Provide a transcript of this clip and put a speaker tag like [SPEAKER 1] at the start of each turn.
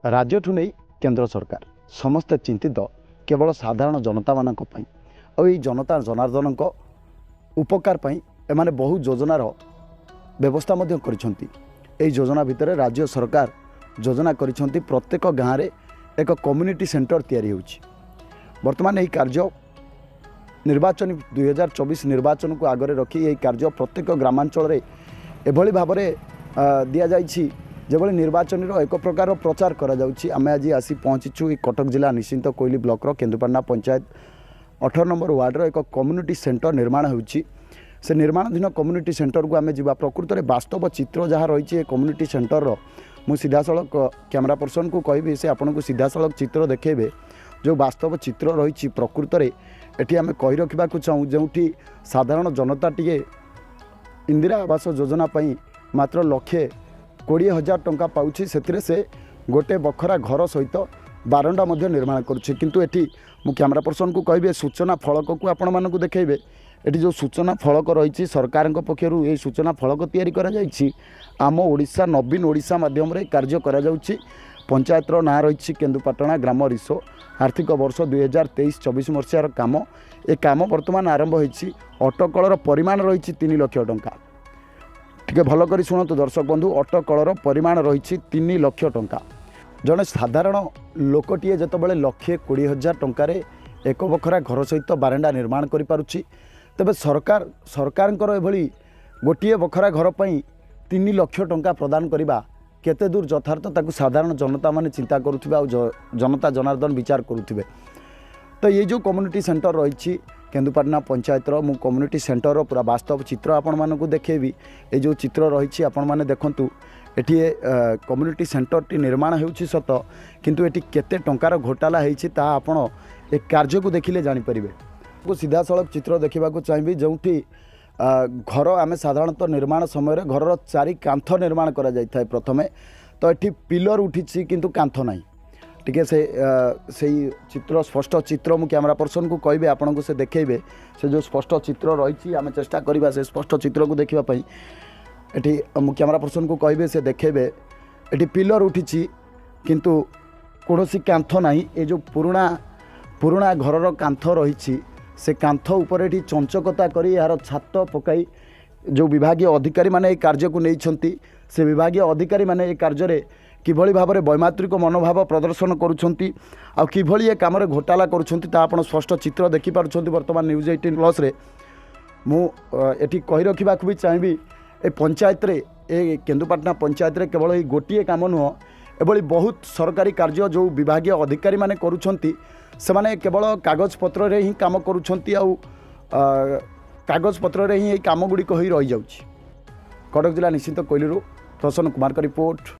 [SPEAKER 1] राज्यठू नहीं केंद्र सरकार समस्ते चिंतित केवल साधारण जनता मानक पई और ये जनता जनार्दन उपकार पई एमाने बहु योजनार व्यवस्था मध्य करिसेंती। एई योजना भितर राज्य सरकार योजना करिसेंती प्रत्येक गाँव में एक कम्युनिटी सेंटर तैयारी होछि। वर्तमान यही कार्य निर्वाचन 2024 निर्वाचन को आगरे रखी यही कार्य प्रत्येक ग्रामांचल एभली भाव दि जाइछि जेभली निर्वाचन एक प्रकार प्रचार करा जाउछि। आमे आज आसी पहुँचीचु कटक जिला निश्चिंत कोइली ब्लॉक केन्दुपाटना पंचायत 18 नंबर वार्ड एक कम्युनिटी सेंटर निर्माण होछि। से निर्माणाधीन कम्युनिटी सेंटर को आमे जिबा प्रकृत में वास्तव चित्र जहाँ रही कम्युनिटी सेंटर मु सीधा सड़क कैमरा पर्सन को कहबी से आपन को सीधा सड़क चित्र देखेबे जो वास्तव चित्र रही प्रकृत में एटी आमे कहि रखिबा को चाहूँ जो साधारण जनता टिके इंदिरा आवास योजना पई मात्र 1,20,000 टंका पाउछि। सेथिरे से गोटे बखरा घर सहित बारंडा मध्य निर्माण करुछि। किंतु एटी मु कैमरा पर्सन को कहबे सूचना फलक को आपण मानकु देखेबे एटी जो सूचना फलक रही सरकार पक्षरु ये सूचना फलक तैयारी करा जाइछि। आम ओडिशा नवीन ओडिशा माध्यम रे कार्य करा जाउछि। पंचायतर ना रही केन्दुपाटना ग्राम रिसो आर्थिक वर्ष 2023-24 मसीहार काम ए काम वर्तमान आरंभ होइछि। अटकलर परिमाण रही 3 लाख टंका। टिके भल करी शुणु दर्शक बंधु अटकलर परिमाण रही 3 लाख टंका। जड़े साधारण लोकटे जितेबाला 1,20,000 टंकार एक बखरा घर सहित बारंडा निर्माण करि तेबे सरकार एभली गोटे बखरा घर पर 3 लाख टंका प्रदान करने केते दूर यथार्थ ताकू साधारण जनता माने चिंता करुथिबे आ जनता जनार्दन विचार करुथिबे। तो ये जो कम्युनिटी सेंटर रही केन्दुपाटना पंचायतर मु कम्युनिटी सेंटर पूरा वास्तव चित्र आपण मानकु देखेबी। ये जो चित्र रही आपण माने देखंतु एठी कम्युनिटी सेंटर टी निर्माण हेउछि सत किंतु एठी केते टंकार घोटाला हेछि ता आपण ए कार्य को देखिले जानि परिबे। को सीधा सड़क चित्र देखा चाहिए जोठी घर आम साधारणतः निर्माण समय घर चारि कांथ निर्माण करा जाय थाए प्रथमे तो ये पिलर उठी किंतु कांथ नहीं। टिके से चित्र स्पष्ट चित्र मु कैमरा पर्सन को कहबे आपन को से देखेबे से जो स्पष्ट चित्र रही आम चेष्टा करवा से स्पष्ट चित्र को देखा एटी मु कैमरा पर्सन को कहबे से देखेबे एटी पिलर उठी किंतु कौनसी कांथ नहीं। ये जो पुराना घरर कांथ रही से कांथ उपर एटी चंचकता करी यार छात पकाई जो विभागीय अधिकारी माने कार्य को नहीं से विभागीय अधिकारी माने ये कार्य किभली भाव में वैमात्रिक मनोभाव प्रदर्शन करुछंती आ किभली ये काम घोटाला करुछंती ता आपण स्पष्ट चित्र देखि पारुछंती। वर्तमान न्यूज 18+ रे मु एठी कहि रखिबा भी चाहिए ए पंचायत रे ए केन्दुपाटना पंचायत रे केवल ये गोटे काम नुह एभली बहुत सरकारी कार्य जो विभागीय अधिकारी माने करुछंती से माने केवल कागज पत्र रे ही काम करुछंती आ कागज पत्र रे ही काम गुडी को ही रही जाउछि। कटक जिला निश्चिंत कोइलीरू प्रसन्न कुमार का रिपोर्ट।